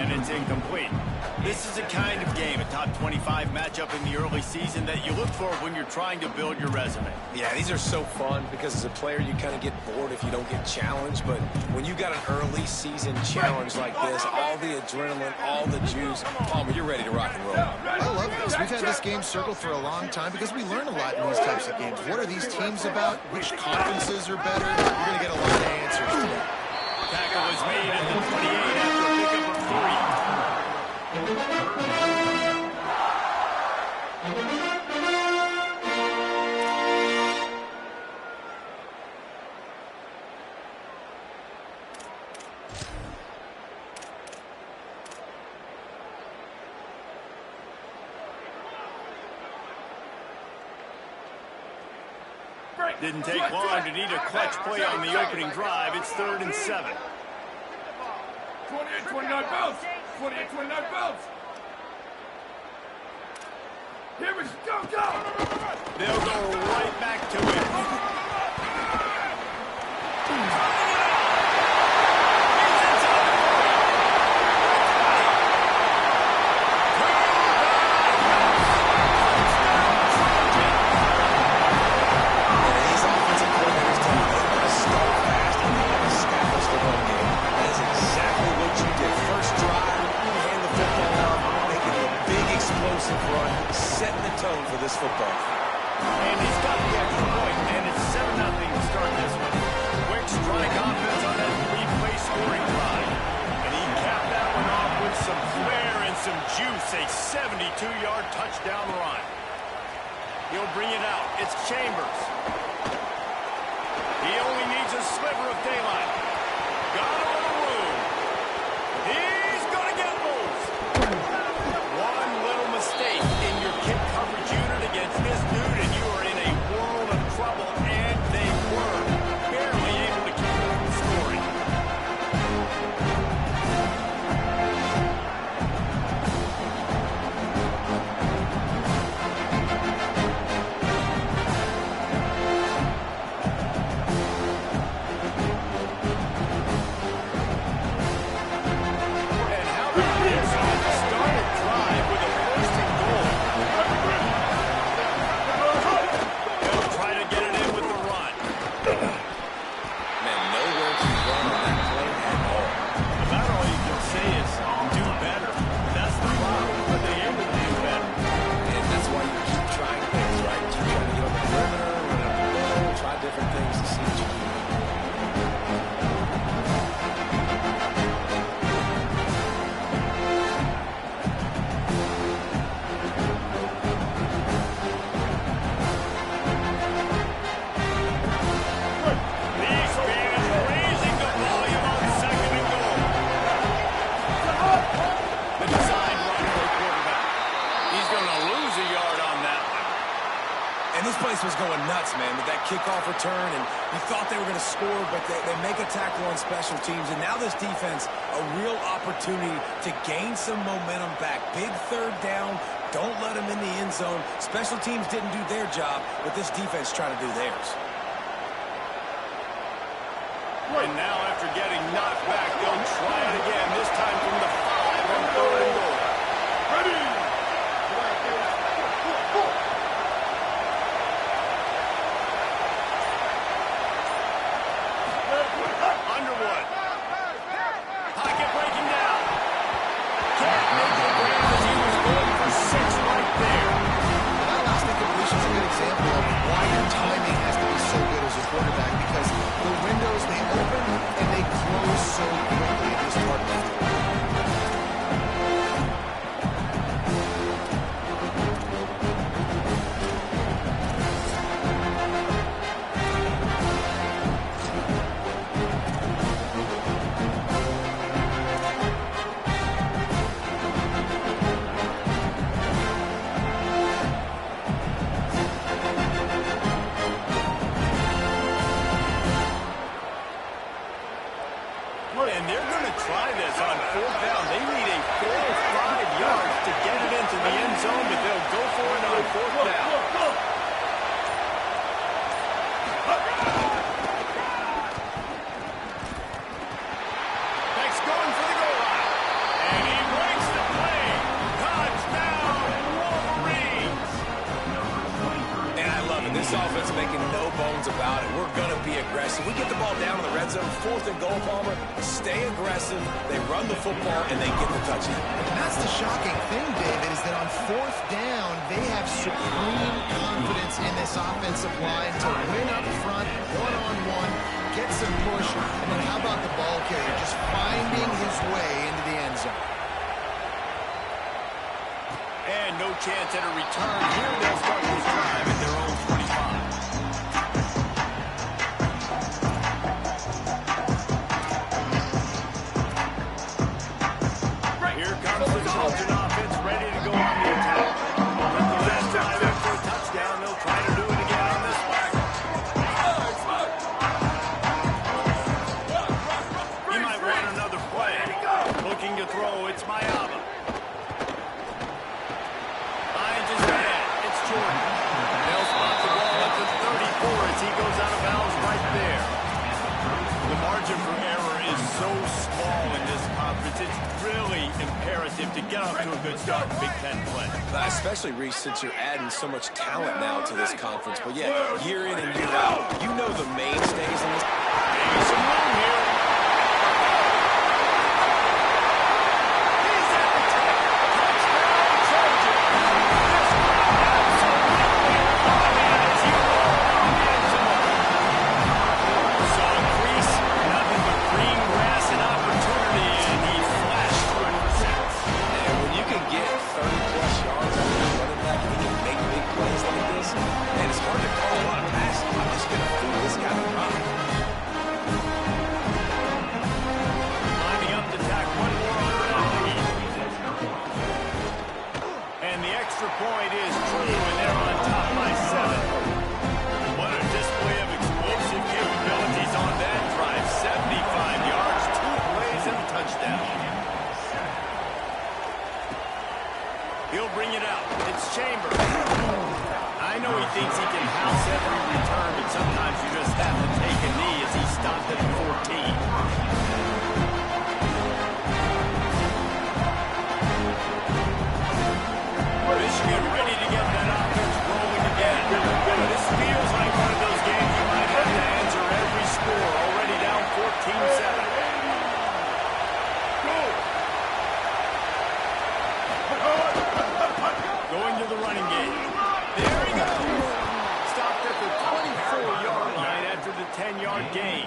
and it's incomplete. This is a kind of game, a top 25 matchup in the early season that you look for when you're trying to build your resume. Yeah, these are so fun because as a player, you kind of get bored if you don't get challenged. But when you got an early season challenge like this, all the adrenaline, all the juice, Palmer, you're ready to rock and roll. I love this. We've had this game circled for a long time because we learn a lot in these types of games. What are these teams about? Which conferences are better? You're going to get a lot of answers today. Tackle is made at the 28 after a pickup of 3. Didn't take long to need a clutch play on the opening drive. It's 3rd and 7. 28-29 bounce. 28-29 bounce. Here we go. They'll go right back to it. Setting the tone for this football. And he's got the extra point, and it's 7-0 to start this one. Quick strike offense on that 3-play scoring drive. And he capped that one off with some flair and some juice, a 72-yard touchdown run. He'll bring it out. It's Chambers. He only needs a sliver of daylight. Got him on the room. He's going to get loose. One little mistake in your kick coverage unit against this dude, and you are in a world of trouble, and they were barely able to keep him from scoring. And how about this on the started drive with a first and goal? They'll try to get it in with the run. Man, nowhere to run on that play at all. About all you can say is do better. That's the problem, but they able to do better. And that's why you keep trying things, right? Keep trying to get on the perimeter, run up the middle, try different things to see what you can do. These fans raising the volume on 2nd and goal. The design run for the quarterback. He's going to lose a yard on that one. And this place was going nuts, man, with that kickoff return, and you thought they were going to score, but they make a tackle on special teams, and now this defense, a real opportunity to gain some momentum back. Big 3rd down, don't let them in the end zone. Special teams didn't do their job, but this defense trying to do theirs. And now after getting knocked back, they'll try it again, this time from the 5 on 3rd and goal. Ready. Underwood. Pocket breaking down. Can't make the grab as he was going for 6 right there. That last incompletion is a good example of why your timing has to be so good as a quarterback, because the windows, they open and they close so quickly in this part of the field. And they're going listen, we get the ball down in the red zone, 4th and goal, Palmer, stay aggressive, they run the football, and they get the touchdown. And that's the shocking thing, David, is that on 4th down, they have supreme confidence in this offensive line to win up front, one-on-one, get some push, and then how about the ball carrier just finding his way into the end zone. And no chance at a return here. They'll start this drive at their own 25. Here comes the Trojan offense, ready to go on the attack. With the last drive after a touchdown, they'll try to do it again on this one. He might want another play. Looking to throw, it's Mayaba. Finds his man, it's Jordan. They'll spot the ball at the 34 as he goes out of bounds right there. The margin for error is so small in this conference. It's really imperative to get off to a good start in Big Ten play. Especially, Reese, since you're adding so much talent now to this conference. But yeah, year in and year out, you know the mainstays in this. Maybe some room here. He's at the 10. Touchdown, Trojan. This one absolutely dominates you all on the end zone. Saw a crease, nothing but green grass and opportunity, and he flashed through it for 6. And when you can get 30-plus yards out of your running back and he can make big plays like this, and it's hard to call a lot of passes. I'm just going to fool this guy to run. Lining up to tack one more on that lead. And the extra point is true, and they're on top by 7. What a display of explosive capabilities on that drive. 75 yards, 2 plays, and a touchdown. He'll bring it out. It's Chambers. I know he thinks he can house every return, but sometimes you just have to take a knee as he stopped at the 14. Michigan ready to get that offense rolling again. This feels like one of those games you might have to answer every score. Already down 14-7. Going to the running game. There he goes. Stopped at the 24-yard line after the 10-yard gain.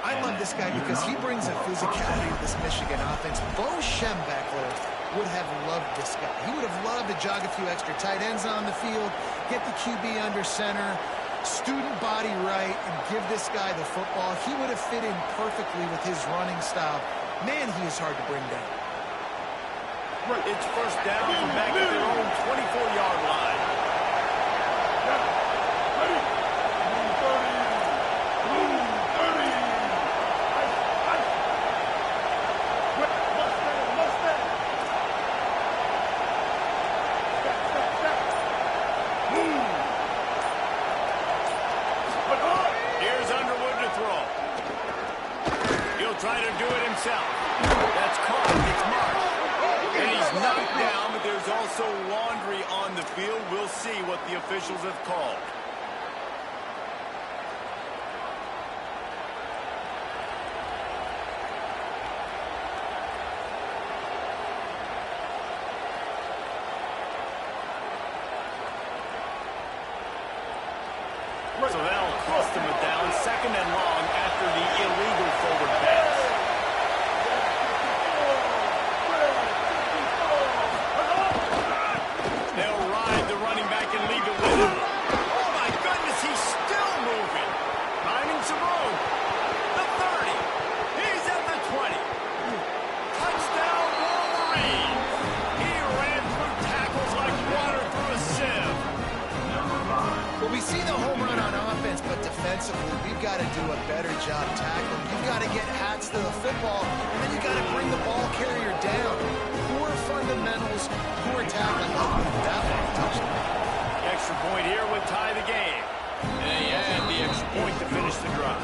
I love this guy because he brings a physicality to this Michigan offense. Bo Schembechler would have loved this guy. He would have loved to jog a few extra tight ends on the field, get the QB under center, student body right, and give this guy the football. He would have fit in perfectly with his running style. Man, he is hard to bring down. It's first down from back at their own 24-yard line. Here's Underwood to throw. He'll try to do it himself. That's caught. It's marked. And he's knocked down, but there's also laundry on the field. We'll see what the officials have called. So that'll cost him a down, 2nd and long after the illegal forward pass. They'll ride the running back and leave it with him. Oh my goodness, he's still moving. Finding some room. The 30. He's at the 20. Touchdown, Wolverine. He ran through tackles like water through a sieve. Well, we see the home run on offense, but defensively, we've got to do a better job tackling. You've got to get hats to the football, and then you've got to bring the ball carrier down. Poor fundamentals, poor tackling. That one, touchdown. Extra point here would tie the game. And they had the extra point to finish the drive.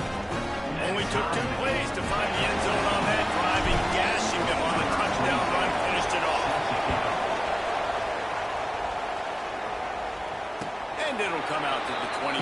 Only took 2 plays to find the end zone on that drive, and gashing them on a touchdown run finished it off. And it'll come out to the 25.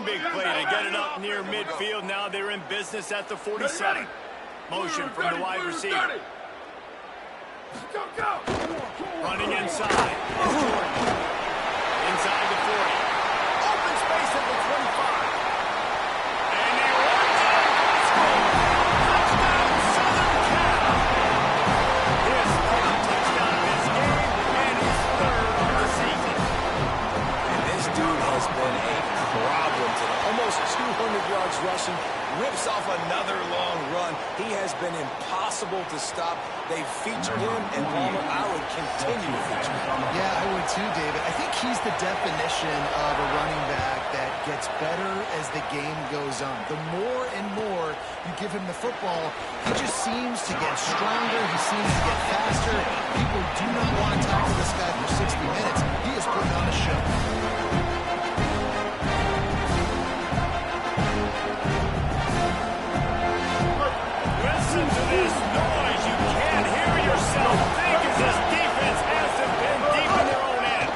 One big play to get it up near midfield. Now they're in business at the 47. Motion from the wide receiver. Go! Running inside. Inside the 40. Open space at the 25. And he runs it. Touchdown, Southern Cal. His third touchdown of this game and his third of the season. And this dude has been a problem today. Almost 200 yards rushing. Rips off another long run. He has been impossible to stop. They've featured him, and Palmer, I would continue to feature him. Yeah, I would too, David. I think he's the definition of a running back that gets better as the game goes on. The more and more you give him the football, he just seems to get stronger. He seems to get faster. People do not want to tackle this guy for 60 minutes. He is putting on a show. Listen to this noise. You can't hear yourself think as this defense hasn't been deep in their own end.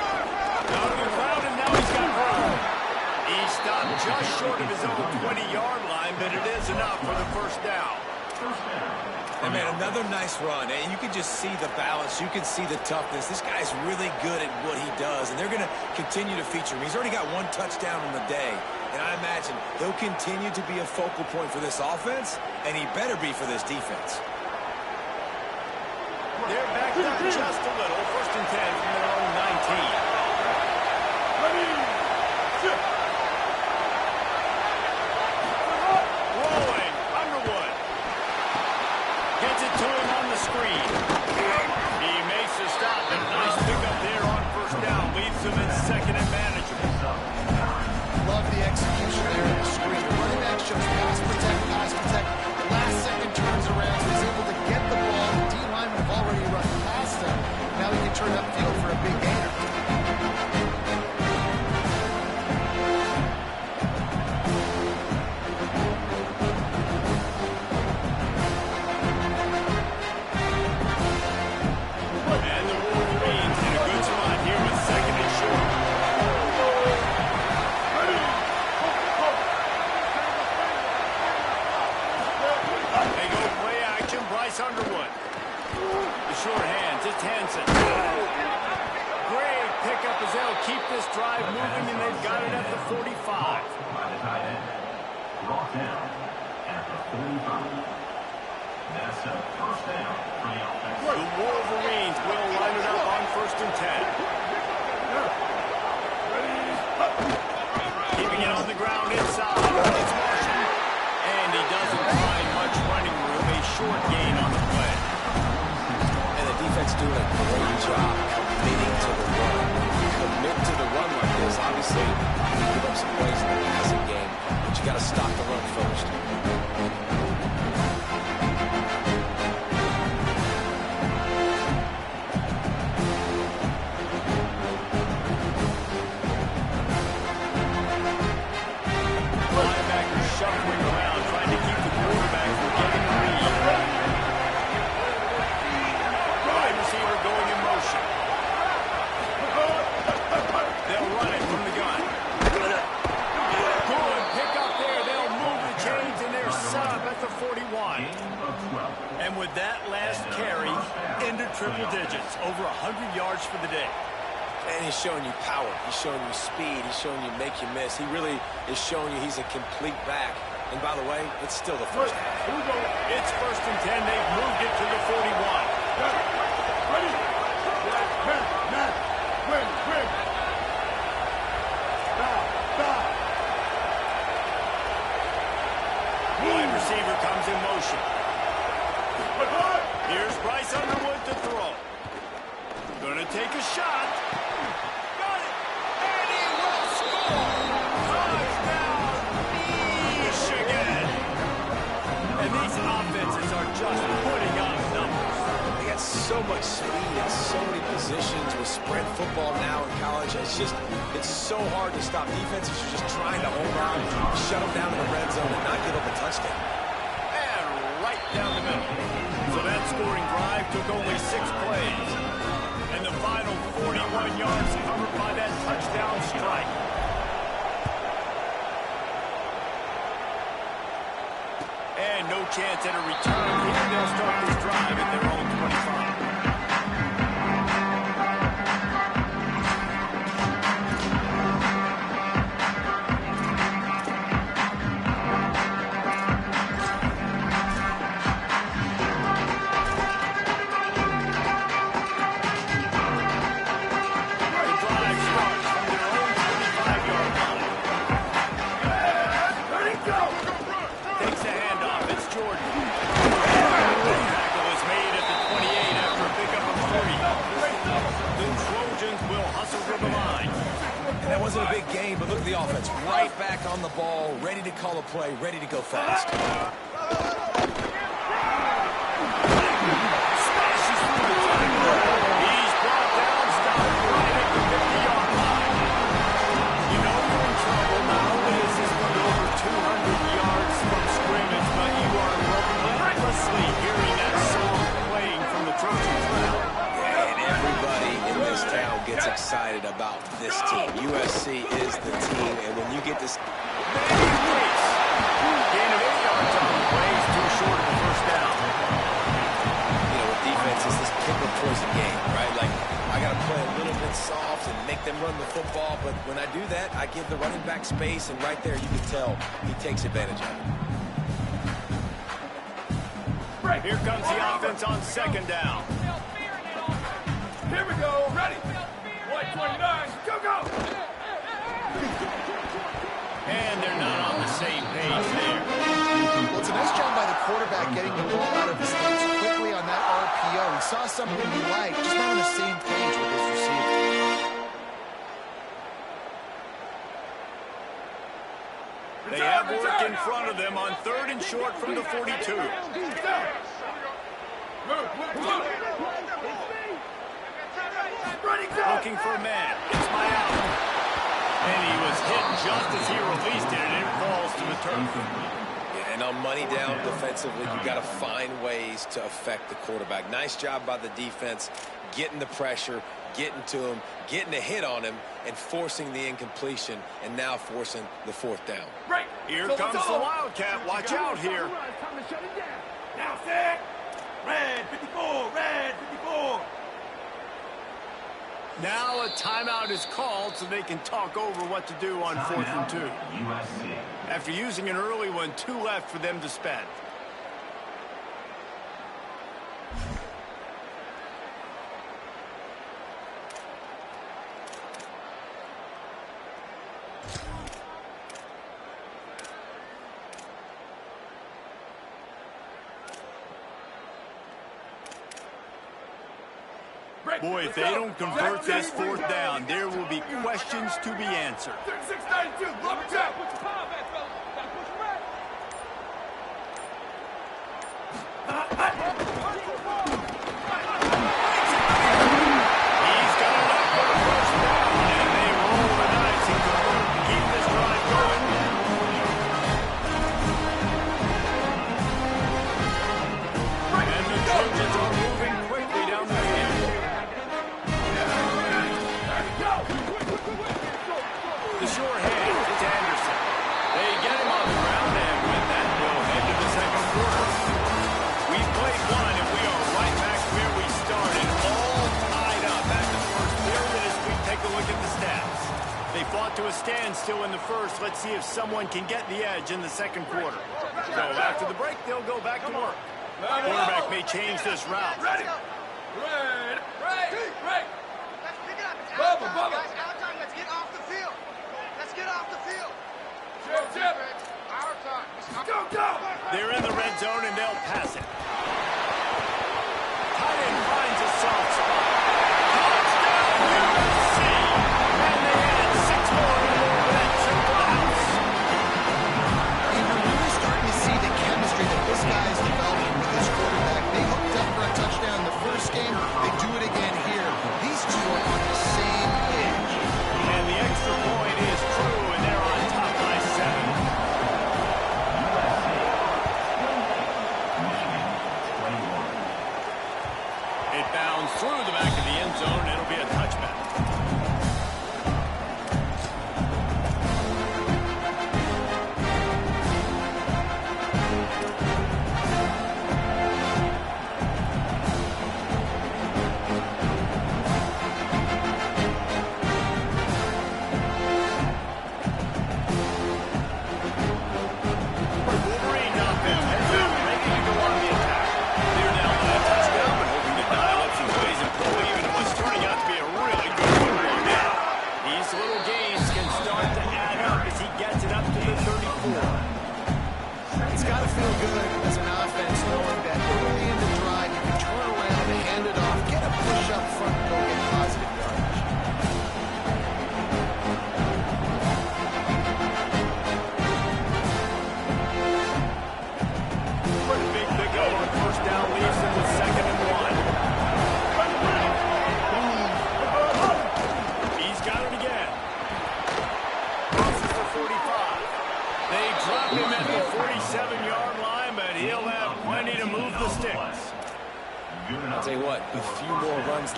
Out of the crowd, and now he's got room. He stopped just short of his own 20-yard line, but it is enough for the first down. And man, another nice run. And you can just see the balance. You can see the toughness. This guy's really good at what he does, and they're going to continue to feature him. He's already got one touchdown on the day, and I imagine he'll continue to be a focal point for this offense, and he better be for this defense. They're backed up just a little. First and 10 from their own 19. Ready, sit. Rolling. Underwood. Gets it to him on the screen. He makes the stop, and nice pickup there on first down. Leaves him in second and manageable. Love the execution there in the screen. The running back shows pass protect. Last second turns around, so he's able to get the ball. The D linemen have already run past him. Now he can turn upfield for a big gainer. And the Wolverines in a good spot here with second and short. They go play action. Bryce Underwood. The short hand, just Hansen. Great pickup as they'll keep this drive moving, and they've got it at the 45. Brought down at the 45. That's a first down for the offense. The Wolverines will line it up on first and 10. Keeping it on the ground inside. It's Marshall. And he doesn't find much running room. A short gain on the play. And the defense doing a great job committing to the run. Commit to the run like this. Obviously, you give up some plays in the passing game, but you got to stop the run first. Linebacker shuffling around, trying to keep the quarterback from getting a lead. Wide receiver going in motion. They'll run it from the gun. Good pick up there. They'll move the chains, and they're set up at the 41. And with that last carry, into triple digits. Over 100 yards for the day. And he's showing you power. He's showing you speed. He's showing you make you miss. He really is showing you he's a complete back. And by the way, it's still the first half. It's first and 10. They've moved it to the 41. Ready, Matt, win. Stop. Wide receiver comes in motion. Here's Bryce Underwood to throw. Gonna take a shot. Got it. And he will score. Touchdown, Michigan. And these offenses are just putting up numbers. They got so much speed in so many positions with spread football now in college. It's so hard to stop. Defenses are just trying to hold on, shut them down in the red zone, and not give up a touchdown. And right down the middle. So that scoring drive took only 6 plays. And the final 41 yards covered by that touchdown strike. chance at a return here. They'll start this drive at their own 25. Wasn't a big game, but look at the offense. Right back on the ball, ready to call a play, ready to go fast. Smashes through the tackle. He's brought down, stopped right at the 50-yard line. You know you're in trouble. Not only is this one over 200 yards from scrimmage, but you are relentlessly hearing that song playing from the Trojan crowd. And everybody in this town gets excited about this team. USC is the team, and when you get this... Gain of 8 yards on the play is too short of the first down. You know, with defense, it's this pick or poison game, right? Like, I got to play a little bit soft and make them run the football, but when I do that, I give the running back space, and right there you can tell he takes advantage of it. Here comes the offense on second down. Here we go. Ready. White 29. Go, go. And they're not on the same page there. Well, it's a nice job by the quarterback getting the ball out of his hands quickly on that RPO. He saw something he liked, just not on the same page with his receiver. They have work in front of them on 3rd and short from the 42. Looking for a man. It's my out. And he was hit just as he released it, and it falls to the turf. Yeah, and on money down defensively, you got to find ways to affect the quarterback. Nice job by the defense, getting the pressure, getting to him, getting a hit on him, and forcing the incompletion, and now forcing the 4th down. Here comes the Wildcat. Watch out here. Now set. Red 54. Red 54. Now a timeout is called so they can talk over what to do on 4th and 2. USC. After using an early one, 2 left for them to spend. Boy, if they don't convert this 4th down, there will be questions to be answered. 36-92, look out! He's got enough for the first down, and they roll the dice and convert to keep this drive going. And the Trojans are moving quickly down the field. The sure hand to Anderson. They get him on the ground, and with that, we'll head to the second quarter. We've played one, and we are right back where we started, all tied up after the first period as we take a look at the stats. They fought to a standstill in the first. Let's see if someone can get the edge in the second quarter. So after the break, they'll go back to work. Quarterback may change this route. Ready. Red. Red. Let's pick it up. It's Bubba, our time, Bubba. guys. Our time. Let's get off the field. Let's get off the field. Chip. Our time. Go, go. They're in the red zone, and they'll pass it. Tight end finds a soft spot. Touchdown, USC! And they add 6 more in over that triple house. And you're really starting to see the chemistry that this guy is developing with his quarterback. They hooked up for a touchdown the first game. They do it again here. These two are on the same page. And the extra point is true, and they're on top by 7. It bounds through the back of the end zone, and it'll be a touchback.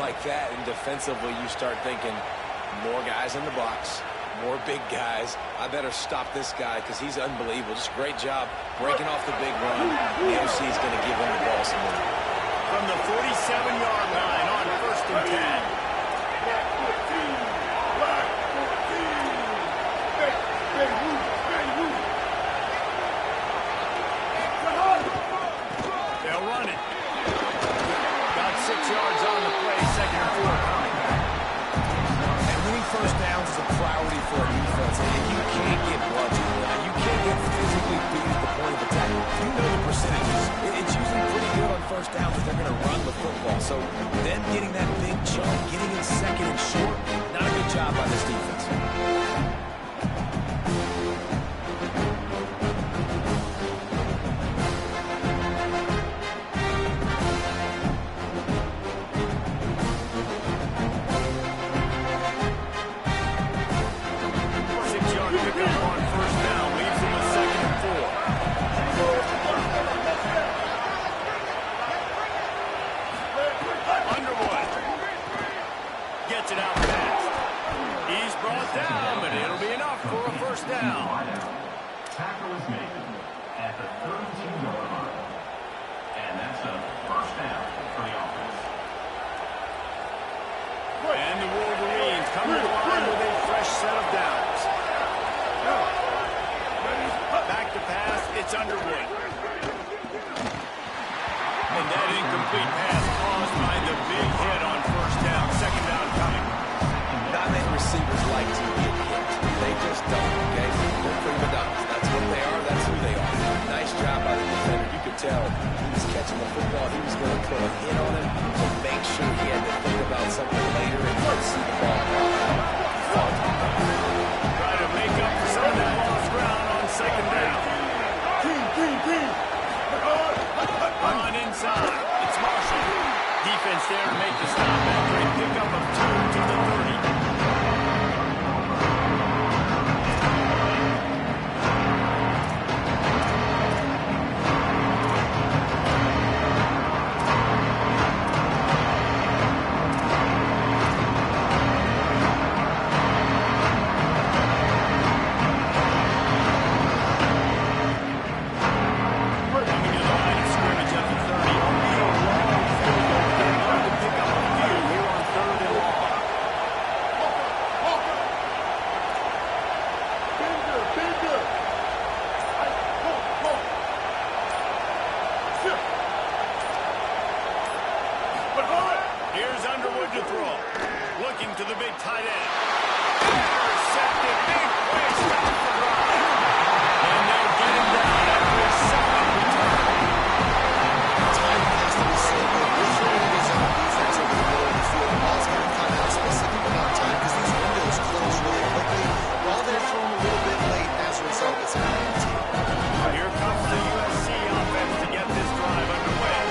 like that, and defensively you start thinking more guys in the box, more big guys. I better stop this guy because he's unbelievable. Just great job breaking off the big run. The OC is going to give him the ball some more. From the 47-yard line on 1st and 10. They'll run it. Got 6 yards on the play, 2nd and 4 coming. And winning first downs is a priority for a defense. And you can't get bludgeoned. You can't get physically beat at the point of attack. You know the percentages. It's usually pretty good on first down that they're going to run the football. So them getting that big chunk, getting in 2nd and short, not a good job by this defense. Tackle is made at the 32-yard line. And that's a first down for the offense. And the Wolverines come to the line with a fresh set of downs. Back to pass, it's Underwood. And that incomplete pass caused by the big hit on 1st down, 2nd down coming. Not many receivers like to get hit. They just don't, okay? They're prima donnas. That's what they are. That's who they are. Nice job by the defender. You could tell he was catching the football. He was going to put a hit on him to make sure he had to think about something later and not see the ball pop out. He fought. Try to make up for some of that lost ground on 2nd down. On inside. It's Marshall. Defense there to make the stop after a pickup of 2 to the 30. Here's Underwood to throw. Looking to the big tight end. Intercepted. Big play. Stop the drive. And they'll get him down after a solid return. Timing has to be so good. Make sure it is on defense over the middle of the field. The ball's going to come out specific amount of time because these windows close really quickly. While they're thrown a little bit late, as a result, it's an INT. Here comes the USC offense to get this drive underway.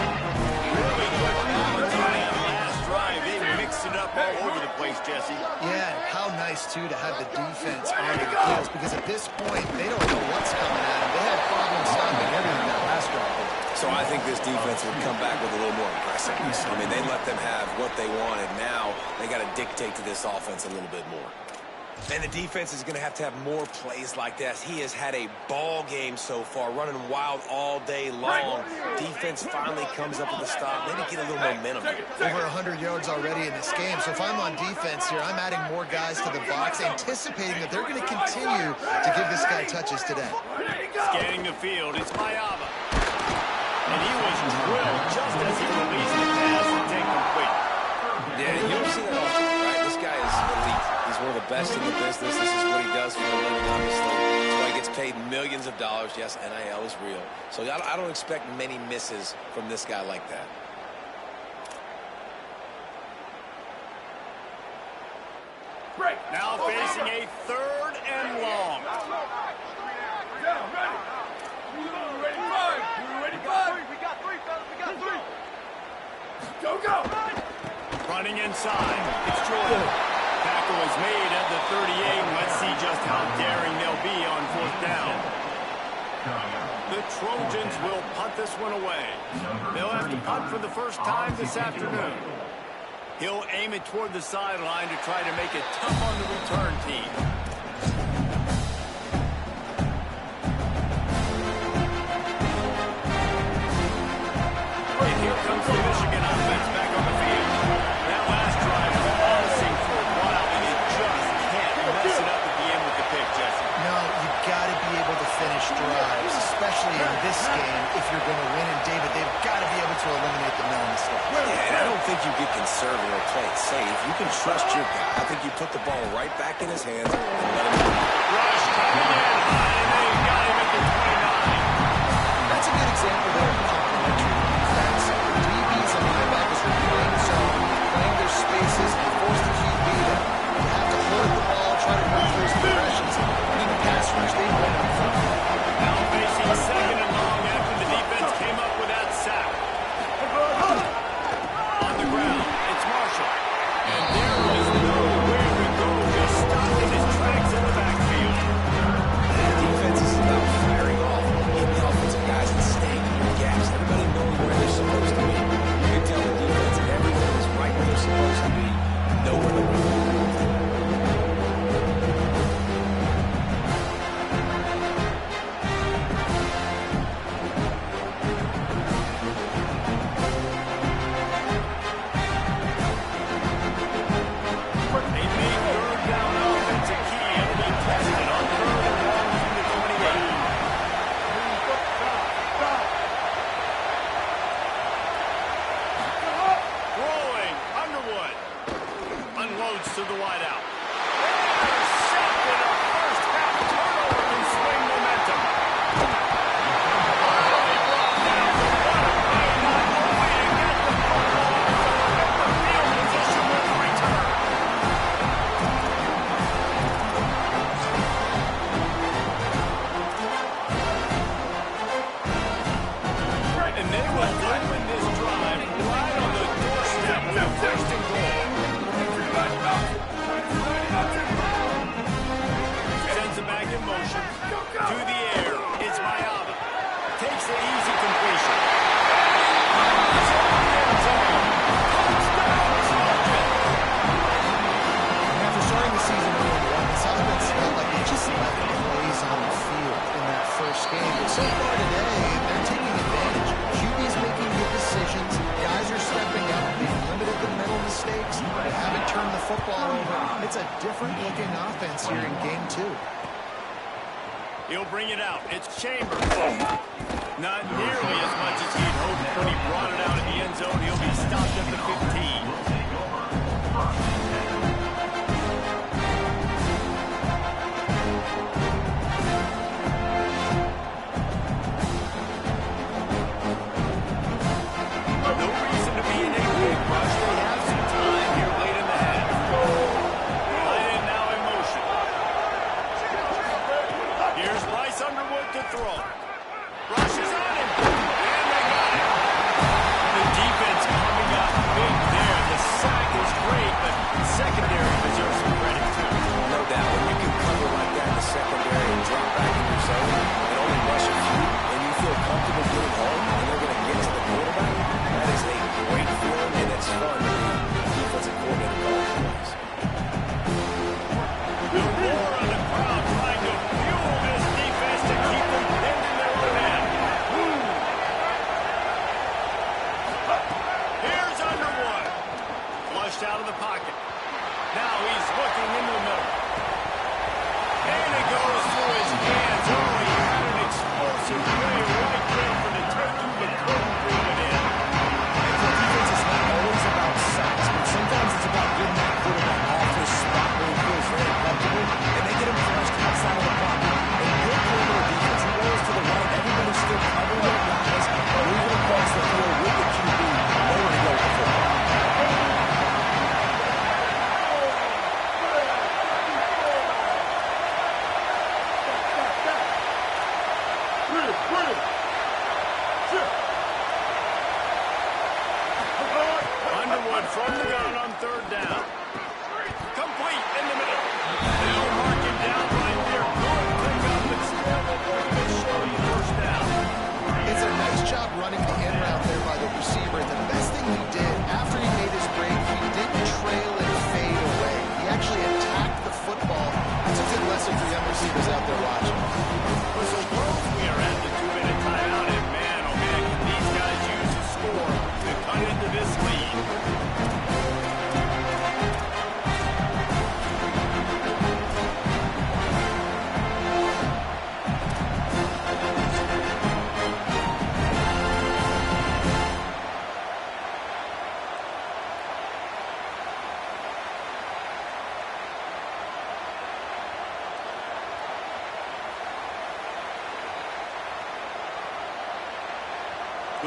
Really good balance on that last drive. They mixed it up all over the place, Jesse. Yeah, how nice, too, to have the defense on their heels because at this point, they don't know what's coming at them. They had problems stopping everything that last drive. So I think this defense would come back with a little more aggressiveness. I mean, they let them have what they wanted. Now they got to dictate to this offense a little bit more. And the defense is going to have more plays like this. He has had a ball game so far, running wild all day long. Defense finally comes up with a stop. Maybe get a little momentum here. Over 100 yards already in this game. So if I'm on defense here, I'm adding more guys to the box, anticipating that they're going to continue to give this guy touches today. Scanning the field, it's Mayava. And he was drilled just as he released the pass to take complete. Yeah, you don't see that often, right? This guy is elite. He's one of the best in the business. This is what he does for a living, obviously. That's why he gets paid millions of dollars. Yes, NIL is real. So I don't expect many misses from this guy like that. Break. Now facing a 3rd and long. Down, ready. We're ready, 5. We're ready, 5. We got 3, fellas. We got 3. Go, go. Running inside. It's Jordan. Tackle is made at the 38. Let's see just how daring they'll be on 4th down. The Trojans will punt this one away. They'll have to punt for the first time this afternoon. He'll aim it toward the sideline to try to make it tough on the return team. And here comes the Michigan offense back on the field. That last drive was promising for a while, and you just can't mess it up at the end with the pick, Jesse. No, you got to be able to finish drives, especially in this game if you're going to win. And David, they've got to be able to eliminate the no mistakes. Yeah, and I don't think you get conservative or play it safe. You can trust your guy. I think you put the ball right back in his hands and let him go. Rush coming in high, and they got him at the 29. That's a good example there of complementary defense. DBs and linebackers are playing zone, playing their spaces, and force the QB to have to hold the ball, try to run through his progressions. And in the pass rush, they win up front. Now facing second and long after the defense came up with that sack. On the ground, it's Marshall. And there was nowhere to go, just stopped in his tracks in the backfield. That defense is about firing off, getting the offensive guys and staying in their gaps. Everybody knowing where they're supposed to be. You can tell the defense and everyone is right where they're supposed to be. Nowhere to go. They made third down offense a key. It'll be tested on third and long from the 28. Rolling, Underwood. Unloads to the wideout. Intercepted, a first half turnover can swing momentum. Oh, he brought down. What a play, not only to get the football, but the field position with the return. And they will open this drive right on the doorstep with first and goal. Sends it back in motion. To the air. It's Mayaba. Takes the easy completion. It's in the end zone. Touchdown, Chargers. After starting the season 0-1, this offense felt like they just left plays on the field in that first game. But so far today, they're taking advantage. QB's making good decisions. Guys are stepping up. They've limited the mental mistakes. They haven't turned the football over. It's a different-looking offense here in Game 2. He'll bring it out. It's Chambers. Not nearly as much as he'd hoped when he brought it out in the end zone. He'll be stopped at the 15. No reason to be in a big rush. They have some time here late in the half. Play it now in motion. Here's Bryce Underwood to throw. Rushes on him. And they got him. The defense coming up big there. The sack is great, but secondary deserves some credit too. No doubt. When you can cover like that in the secondary and drop back in your zone and only rush a few, and you feel comfortable getting home and they're going to get to the quarterback, that is a great feeling, and it's fun to be defensive coordinator calling plays. The roar of the crowd trying to fuel this defense to keep them pinned in their own end. Here's Underwood. Flushed out of the pocket. Now he's looking into the middle. And it goes through his hands. Oh, he had an explosive play right there for the taking, but couldn't bring it in. The defense is not always about sacks, but sometimes it's about getting that quarterback off his spot where he feels very comfortable, and they get him flushed outside of the pocket. And good perimeter defense, he rolls to the right, everybody's still covering their guys, moving across the field with the QB, nowhere to go with the football.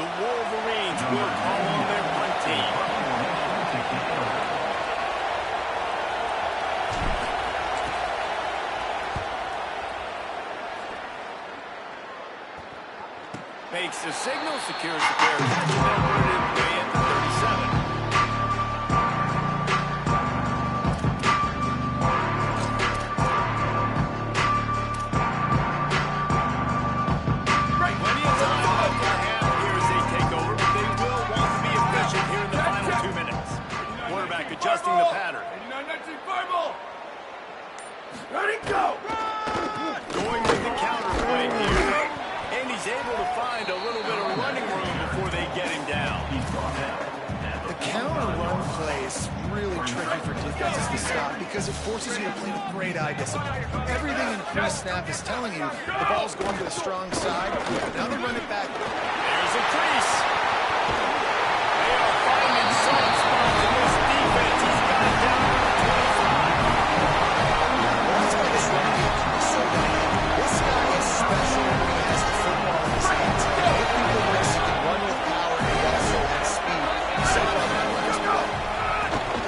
The Wolverines will call on their punt team. Makes the signal, secures the fair catch, and then put it way at the 37. Plenty of time left in the half here as they take over, but they will want to be efficient here in the final 2 minutes. Quarterback adjusting the pattern. 89-19 fireball. Ready, go! Going with the counter play here. And he's able to find a little bit of running room before they get him down. The counter run play is really tricky for defenses to stop because it forces you to play with great eye discipline. Everything in pre-snap is telling you the ball's going to the strong side. Now they run it back. There's a crease. They are finding some spots in this defense. He's got it down to the 25. Well, that's why this running game is so dynamic. This guy is special when he has the football in his hands. He can hit people with this, he can run with power, and he also has speed. You saw that in the last play.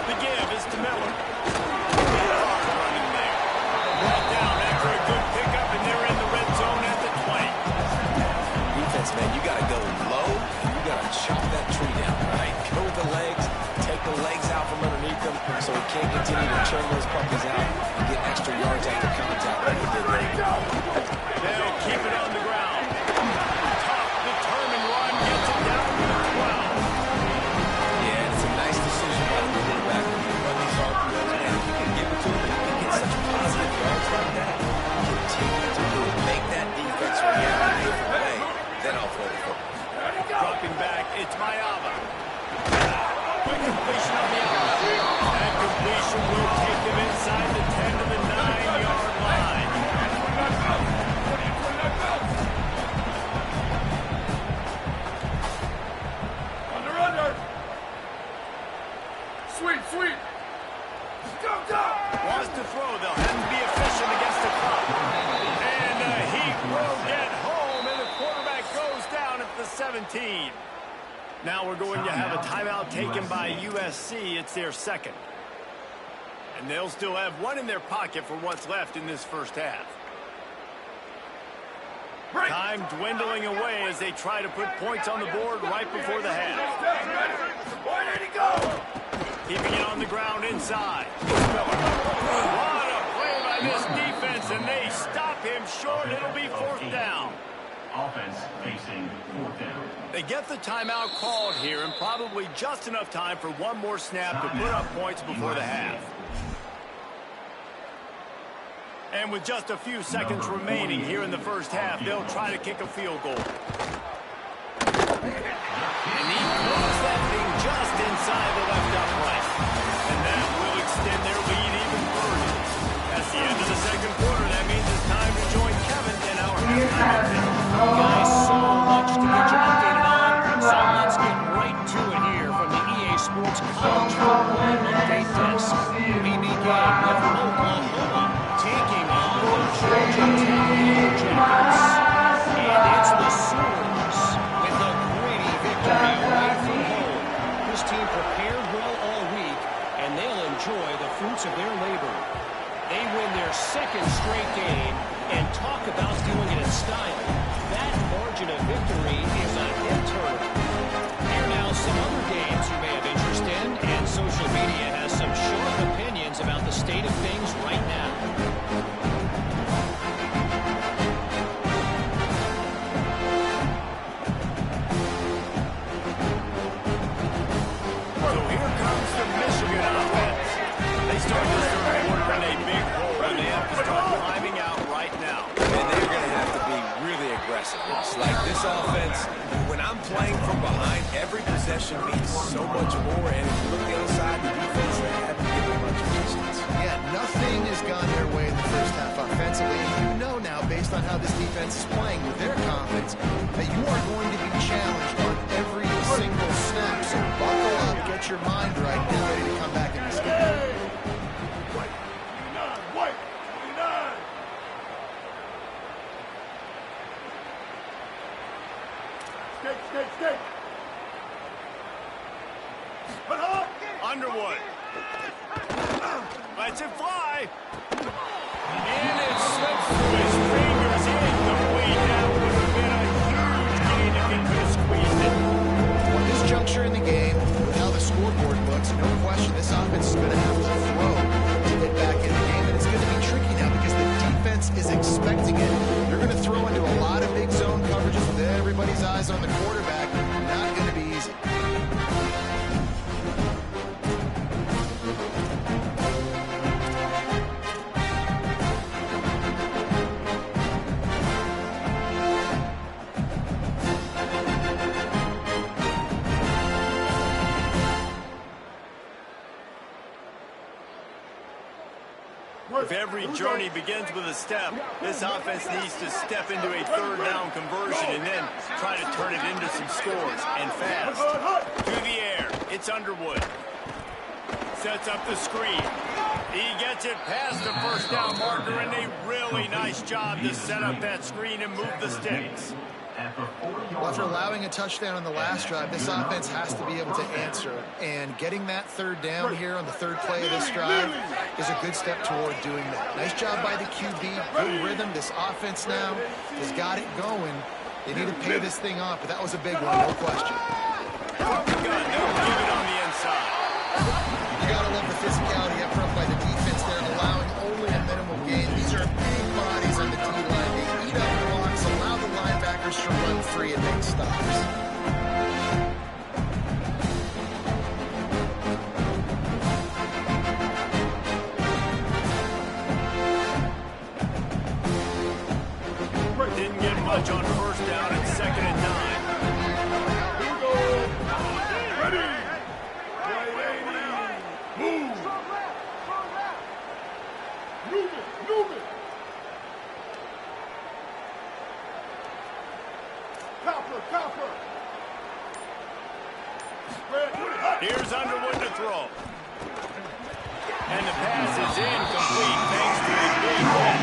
The give is to Miller. Hard running there. Brought down after a good pickup, and they're in the red zone at the 20. Defense, man, you got to go low. You got to chop that tree down, right? Go with the legs, take the legs out from underneath them so he can't continue to churn those puppies out and get extra yards after contact like he did there. They'll keep it on the ground. Tough, determined run gets it down to the 12. Yeah, and it's a nice decision by the quarterback when you run these RPOs, man. If you can give it to him and he can get such positive yards like that, continue to do it. Make that defense react in a different way. Then I'll throw the football. Dropping back, it's Mayava. Quick completion on the outside. That completion will take them inside the 10 to the 9-yard line. Under. Sweet. Go. Wants to throw, they'll have to be efficient against the clock. And he will get home, and the quarterback goes down at the 17. Now we're going to have a timeout taken by USC. It's their second. And they'll still have one in their pocket for what's left in this first half. Time dwindling away as they try to put points on the board right before the half. Where did he go? Keeping it on the ground inside. What a play by this defense, and they stop him short. It'll be fourth down. Offense facing fourth down. They get the timeout called here, and probably just enough time for one more snap to put up points before the half. And with just a few seconds remaining here in the first half, they'll try to kick a field goal. And he throws that thing just inside the left upright. And that will extend their lead even further. That's the end of the second quarter. That means it's time to join Kevin in our halftime. Guys, so much to get you updated on, so let's get right to it here from the EA Sports College Football Update Desk. We begin with Oklahoma taking on the Georgia Tech Yellow Jackets. And it's the Sooners with a gritty victory away from home. This team prepared well all week, and they'll enjoy the fruits of their labor. They win their second straight game, and talk about doing it in style. That margin of victory is an internal. Here now some other games you may have interest in, and social media has some sharp opinions about the state of things right now. So here comes the Michigan offense. They start this third quarter in a big hole, and they have to start climbing out right now. And they're going to have to be really aggressive. It's like this offense, when I'm playing from behind, every possession means so much more. And if you look the other side, the defense, they haven't given much resistance. Yeah, nothing has gone their way in the first half offensively. And you know now, based on how this defense is playing with their confidence, that you are going to be challenged on every single snap. So buckle up, get your mind right, get ready to come back in this game. White. Skate. Lets it fly. And it slips through his fingers. Incomplete. That would have been a huge gain if he could have squeezed it. At this juncture in the game, with how the scoreboard looks, no question this offense is going to have to throw to get back in the game. And it's going to be tricky now because the defense is expecting it. They're going to throw into a lot of big zone coverages with everybody's eyes on the quarterback. Not going to be easy. If every journey begins with a step, this offense needs to step into a third down conversion and then try to turn it into some scores, and fast. To the air, it's Underwood. Sets up the screen. He gets it past the first down marker, and a really nice job to set up that screen and move the sticks. Well, after allowing a touchdown on the last drive, this offense has to be able to answer. And getting that third down here on the third play of this drive is a good step toward doing that. Nice job by the QB. Good rhythm. This offense now has got it going. They need to pay this thing off, but that was a big one, no question. From the gun, they'll give it on the inside. You got to love the physicality up front by the defense there, allowing only a minimal gain. These are big bodies on the D-line. They eat up blocks, allow the linebackers to run free and make stops. Didn't get much on first down and 2nd and 9. Here we go. Ready. Move. Move it. Copper. Here's Underwood to throw. And the pass is incomplete thanks to a big hit.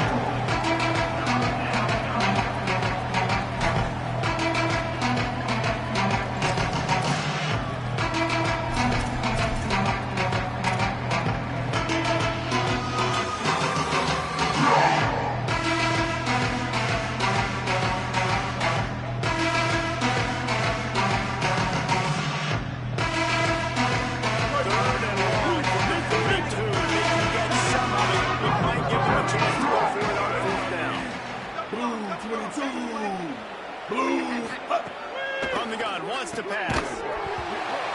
From the gun, wants to pass.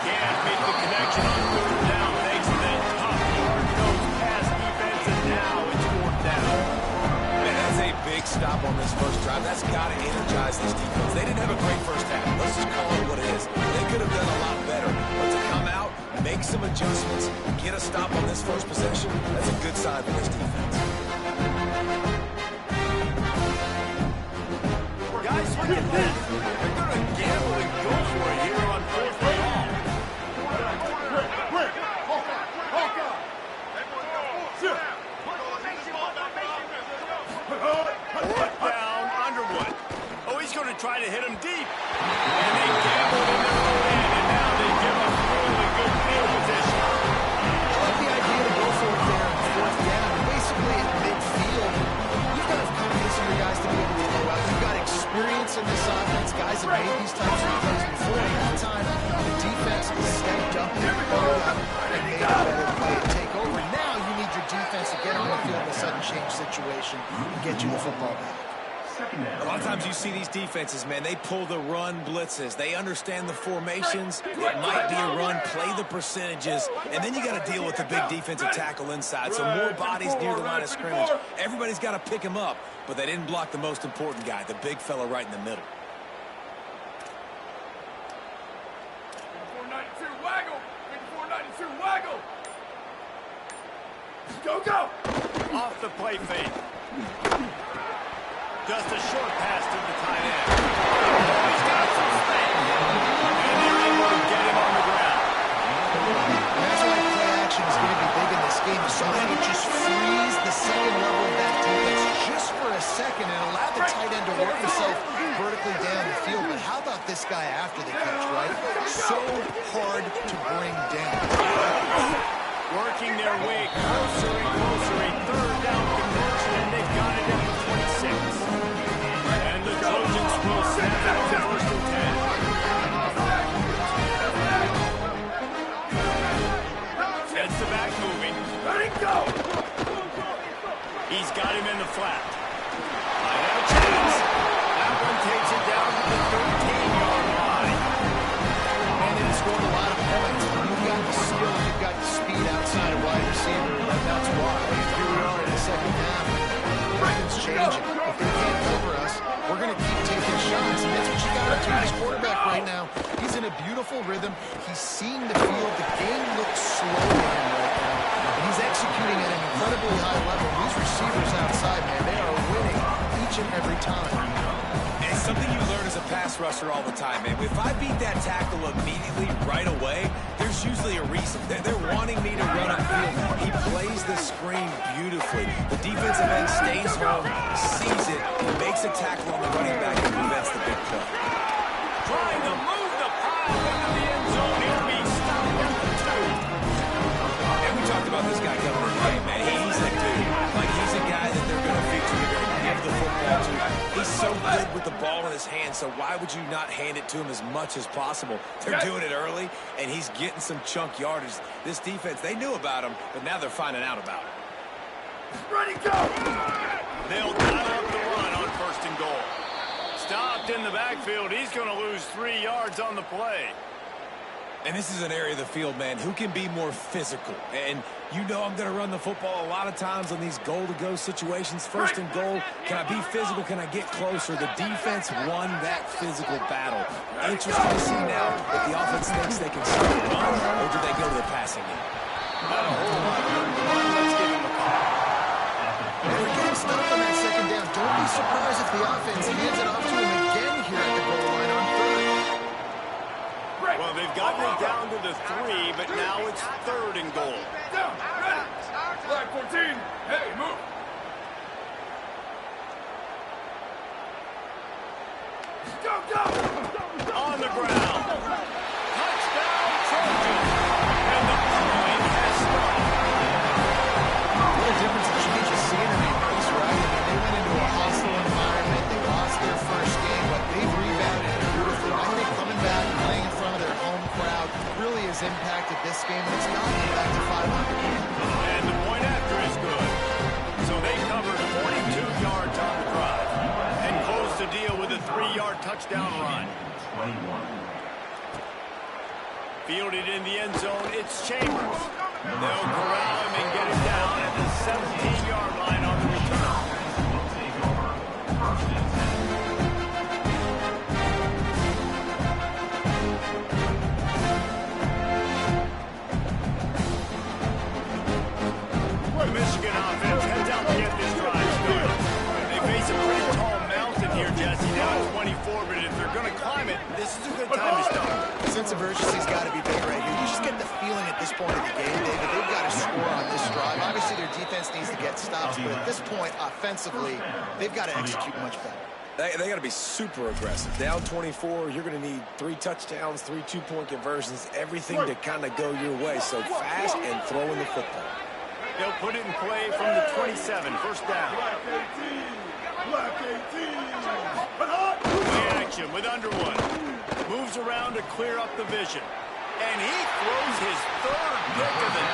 Can't make the connection on 3rd down thanks to that tough, hard-nosed pass defense, and now it's 4th down. Man, that's a big stop on this first drive. That's got to energize this defense. They didn't have a great first half. Let's just call it what it is. They could have done a lot better. But to come out, make some adjustments, get a stop on this first possession, that's a good sign for this defense. Guys, look at this. They're going to gamble and go for it here on 4th and long. Fourth down, Underwood. Oh, he's going to try to hit him deep. And they gambled and never land, and now they give up really good field position. I like the idea to go for it there on 4th down. Basically, at midfield, you've got to have confidence in your guys to be able to go out. You've got experience in this offense. Guys have made these types of plays before. At that time, the defense stepped up and pulled up and made a better play to take over. Now you need your defense to get on the field in a sudden change situation and get you the football back. A lot of times you see these defenses, man, they pull the run blitzes. They understand the formations. It might be a run, play the percentages, and then you got to deal with the big defensive tackle inside. So more bodies near the line of scrimmage. Everybody's got to pick him up, but they didn't block the most important guy, the big fella right in the middle. 492 waggle. 492 waggle. Go. Off the play fake. Just a short pass to the tight end. He's got some space. And they're able to get him on the ground. That's why play action is going to be big in this game. So that it just frees the second level of that defense just for a second and allow the tight end to work himself vertically down the field. But how about this guy after the catch, right? So hard to bring down. Working their way closer and Go! He's got him in the flat. Might have a chance. That one takes it down to the 13-yard line. And they've scored a lot of points. You've got the skill, you've got the speed outside of wide receiver, and that's why. Here we are in the second half. Everything's changing. If they can't cover us, we're going to keep taking shots, and that's what you got to do. This quarterback right now, he's in a beautiful rhythm. He's seeing the field. The game looks slow to him right now, and he's executing at an incredibly high level. These receivers outside, man, they are winning each and every time. And it's something you learn as a pass rusher all the time, man. If I beat that tackle immediately, right away, there's usually a reason. They're wanting me to run upfield. He plays the screen beautifully. The defensive end stays home, sees it, and makes a tackle on the running back and prevents the big play. Trying to move the pile into the end zone. He'll be stopped at the 2. And we talked about this guy coming in the game, man. He's a dude. Like, he's a guy that they're going to feature. They're going to give the football to. He's so good with the ball in his hand, so why would you not hand it to him as much as possible? They're doing it early, and he's getting some chunk yardage. This defense, they knew about him, but now they're finding out about him. Ready, go! They'll dial up the run on 1st and goal. Stopped in the backfield. He's going to lose 3 yards on the play. And this is an area of the field, man, who can be more physical. And you know I'm going to run the football a lot of times on these goal-to-go situations. 1st and goal, can I be physical? Can I get closer? The defense won that physical battle. Interesting to see now if the offense thinks they can start the run, or do they go to the passing game? Not a whole lot of room to run. Let's give him a call. And they're getting stopped on that 2nd down. Don't be surprised if the offense hands it off to him again here at the goal line on 3rd. Well, they've gotten it down to the 3, but now it's 3rd and goal. Down, ready. Flag 14. Hey, move. Go, go! On the ground. Touchdown, Trojans. And the point has started. What a difference the change is seeing in their pace, right? I mean, they went into a hostile environment. They lost their first game, but they've rebounded beautifully. I think coming back and playing in front of their home crowd really has impacted this game, and it's gotten them back to 500. And the point after is good. So they covered 42 yards on the drive and closed the deal with a 3-yard touchdown run. 21. Fielded in the end zone, it's Chambers. They'll corral him and get him down at the 17-yard line on the return. Will take over 1st and 10. The Michigan offense heads out to get this drive started. They face a pretty tall mountain here, Jesse, down at 24, but if they're going to climb it, this is a good time to start. The sense of urgency's got to be big right here. You just get the feeling at this point of the game, David, they've got to score on this drive. Obviously, their defense needs to get stops, but at this point, offensively, they've got to execute much better. They got to be super aggressive. Down 24, you're going to need 3 touchdowns, 3 2-point conversions, everything to kind of go your way. So fast and throwing the football. They'll put it in play from the 27, 1st down. Black 18. Black 18. Play action with Underwood. Moves around to clear up the vision. And he throws his 3rd pick of the